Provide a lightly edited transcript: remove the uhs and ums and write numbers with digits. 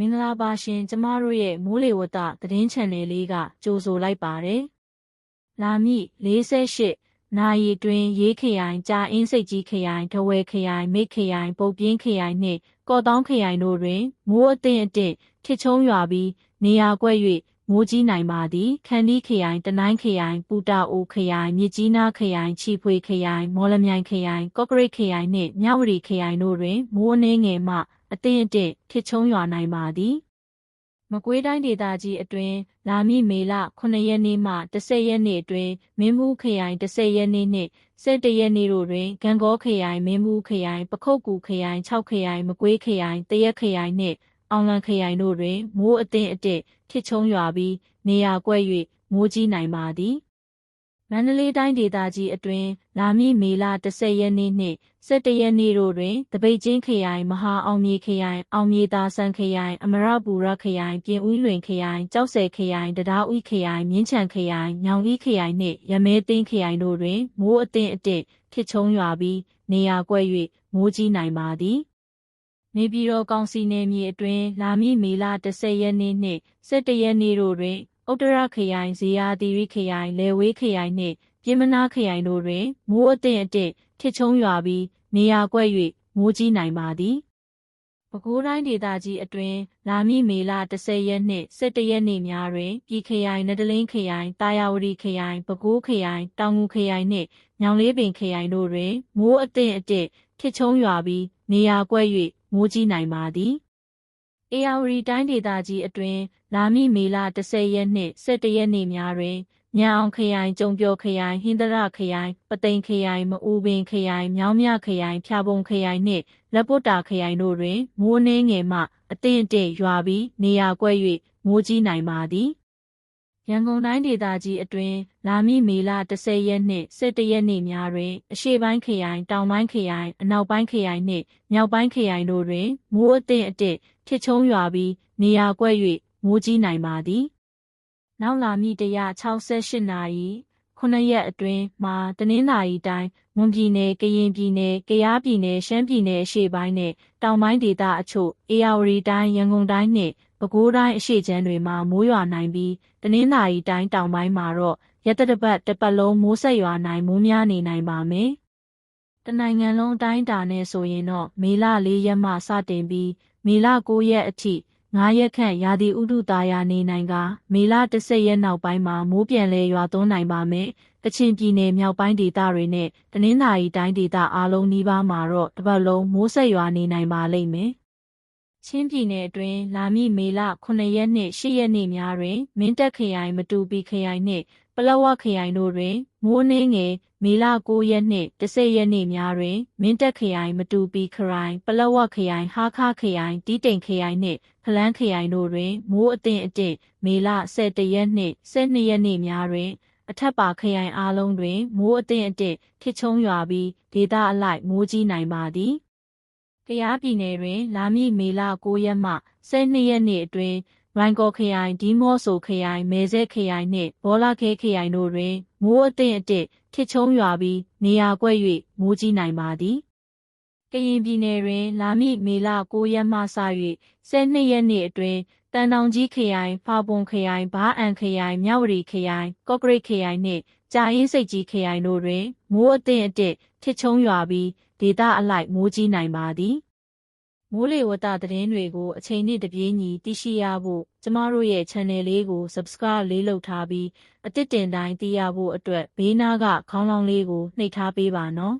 င်္ဂလာပါရှင်ကျမတို့ရဲ့မိုးလေဝသသတင်းချန်နယ်လေးကကြိုဆိုလိုက်ပါတယ်။လာမည့်48နာရီတွင်ရေးခရိုင်ကြာအင်းစိတ်ကြီးခရိုင်ထားဝယ်ခရိုင်မိတ်ခရိုင်ပုတ်ပြင်းခရိုင်နှင့်ကော့တောင်းခရိုင်တို့တွင်မိုးအသင့်ထစ်ချုံရွာပြီးနေရာကွက်၍မိုးကြီးနိုင်ပါသည်ခန္တီးခရိုင်တနိုင်းခရိုင်ပူတာအိုခရိုင်မြစ်ကြီးနားခရိုင်ချီဖွေခရိုင်မော်လမြိုင်ခရိုင်ကော့ကရိတ်ခရိုင်နှင့်မြဝတီခရိုင်တို့တွင်မိုးအနည်းငယ်မှအသင့်ထစ်ချုံရွာနိုင်ပါသည်မကွေးတိုင်းဒေသကြီးအတွင်းလာမည့်မေလ9ရက်နေ့မှ10ရက်နေ့အတွင်းမင်းဘူးခရိုင်10ရက်နေ့နှင့်17ရက်နေ့တို့တွင်ဂံကောခရိုင်မင်းဘူးခရိုင်ပခုတ်ကူခရိုင်6ခရိုင်မကွေးခရိုင်တရက်ခရိုင်နှင့်အောင်လံခရိုင်တို့တွင်မိုးအသင့်ထစ်ချုံရွာပြီးနေရာကွက်၍မိုးကြီးနိုင်ပါသည်မန္တလေးတိုင်းဒေသကြီးအတွင်းလာမည့်မေလ10ရက်နေ့နှင့်17ရက်နေ့တို့တွင်တပိတ်ချင်းခရိုင်မဟာအောင်မြေခရိုင်အောင်မြေသာဆန်ခရိုင်အမရပူရခရိုင်ပြင်ဦးလွင်ခရိုင်ကြောက်ဆယ်ခရိုင်တရားဦးခရိုင်မြင်းချံခရိုင်ညောင်ကြီးခရိုင်နှင့်ရမဲသိန်းခရိုင်တို့တွင်မိုးအသင့်ထစ်ချုံရွာပြီးနေရာကွက်၍မိုးကြီးနိုင်ပါသည်နေပြည်တော်ကောင်စီနယ်မြေအတွင်းလာမည့်မေလ10ရက်နေ့နှင့်17ရက်နေ့တို့တွင်ဥတ္တရခရိုင်ဇေယျသီရိခရိုင်လယ်ဝေးခရိုင်နှင့်ပြင်မနာခရိုင်တို့တွင်မိုးအသင့်ထစ်ချုံရွာပြီးနေရာကွက်၍မိုးကြီးနိုင်ပါသည်ပဲခူးတိုင်းဒေသကြီးအတွင်းလာမည့်မေလ10ရက်နှင့်17ရက်နေ့များတွင်ပြည်ခရိုင်နဒလင်းခရိုင်တာယာဝတီခရိုင်ပဲခူးခရိုင်တောင်ငူခရိုင်နှင့်ညောင်လေးပင်ခရိုင်တို့တွင်မိုးအသင့်ထစ်ချုံရွာပြီးနေရာကွက်၍မိုးကြီးနိုင်ပါသည်ဧရာဝတီတိုင်းဒေသကြီးအတွင်းလာမည့်မေလ10ရက်နှင့်17ရက်နေ့များတွင်မြန်အောင်ခရိုင်ကျုံပြောခရိုင်ဟင်္ဒရခရိုင်ပသိမ်ခရိုင်မအူပင်ခရိုင်မြောင်းမြခရိုင်ဖျာပုံခရိုင်နှင့်လက်ပွတ်တာခရိုင်တို့တွင်မိုးအနည်းငယ်မှအသင့်ရွာပြီးနေရာကွက်၍မိုးကြီးနိုင်ပါသည်ရန်ကုန်တိုင်းဒေသကြီးအတွင်းလာမည့်မေလ10ရက်နှင့်17ရက်နေ့များတွင်အရှေ့ပိုင်းခရိုင်တောင်ပိုင်းခရိုင်အနောက်ပိုင်းခရိုင်နှင့်မြောက်ပိုင်းခရိုင်တို့တွင်မိုးအသင့်ထစ်ချုံရွာပြီးနေရာကွက်၍မိုးကြီးနိုင်ပါသည်နောက်လာမည့်168နာရီ9ရက်အတွင်းမှာတနင်္သာရီတိုင်းမွန်ပြည်နယ်ကရင်ပြည်နယ်ကယားပြည်နယ်ရှမ်းပြည်နယ်အရှေ့ပိုင်းနှင့်တောင်ပိုင်းဒေသအချို့ဧရာဝတီတိုင်းရန်ကုန်တိုင်းနှင့်ပဲခူးတိုင်းအရှေ့ခြမ်းတွေမှာမိုးရွာနိုင်ပြီးတနင်္သာရီတိုင်းတောင်ပိုင်းမှာတော့ရက်သတ္တပတ်တစ်ပတ်လုံးမိုးဆက်ရွာနိုင်မိုးများနေနိုင်ပါမယ်။တနိုင်ငံလုံးအတိုင်းအတာနဲ့ဆိုရင်တော့မေလ4ရက်မှစတင်ပြီးမေလ9ရက်အထိ9ရက်ခန့်ရာသီဥတုသားရနေနိုင်ကမေလ10ရက်နောက်ပိုင်းမှာမိုးပြန်လဲရွာသွန်းနိုင်ပါမယ်။ကချင်ပြည်နယ်မြောက်ပိုင်းဒေသတွေနဲ့တနင်္သာရီတိုင်းဒေသအားလုံးနီးပါးမှာတော့တစ်ပတ်လုံးမိုးဆက်ရွာနေနိုင်ပါလိမ့်မယ်။ချင်းပြည်နယ်အတွင်းလာမည့်မေလ9ရက်နှင့်10ရက်နေ့များတွင်မင်းတပ်ခရိုင်မတူပီခရိုင်နှင့်ပလက်ဝခရိုင်တို့တွင်မိုးအနည်းငယ်မေလ9ရက်နှင့်10ရက်နေ့များတွင်မင်းတပ်ခရိုင်မတူပီခရိုင်ပလက်ဝခရိုင်ဟာခခရိုင်တီးတိန်ခရိုင်နှင့်ဖလန်းခရိုင်တို့တွင်မိုးအသင့်မေလ17ရက်နှင့်12ရက်နေ့များတွင်အထက်ပါခရိုင်အားလုံးတွင်မိုးအသင့်ထစ်ချုံရွာပြီးဒေသအလိုက်မိုးကြီးနိုင်ပါသည်ကယားပြည်နယ်တွင်လာမည့်မေလ9ရက်မှ12ရက်နေ့အတွင်းရိုင်ကော်ခရိုင်ဒီမော့ဆိုခရိုင်မဲဆဲခရိုင်နှင့်ဘောလခဲခရိုင်တို့တွင်မိုးအသင့်ထစ်ချုံရွာပြီးနေရာကွက်၍မိုးကြီးနိုင်ပါသည်ကရင်ပြည်နယ်တွင်လာမည့်မေလ9ရက်မှစ၍12ရက်နေ့အတွင်းတန်တောင်ကြီးခရိုင်ဖာပွန်ခရိုင်ဘားအံခရိုင်မြဝတီခရိုင်ကော့ကရိတ်ခရိုင်နှင့်ကြာအင်းစိတ်ကြီးခရိုင်တို့တွင်မိုးအသင့်ထစ်ချုံရွာပြီးဒေသအလိုက်မိုးကြီးနိုင်ပါသည်မိုးလေဝသသတင်းတွေကိုအချိန်နဲ့တပြေးညီသိရှိရဖို့ကျမတို့ရဲ့ channel လေးကို subscribe လေးလုပ်ထားပြီးအသစ်တင်တိုင်းသိရဖို့အတွက်ဘေးနားကခေါင်းလောင်းလေးကိုနှိပ်ထားပေးပါနော်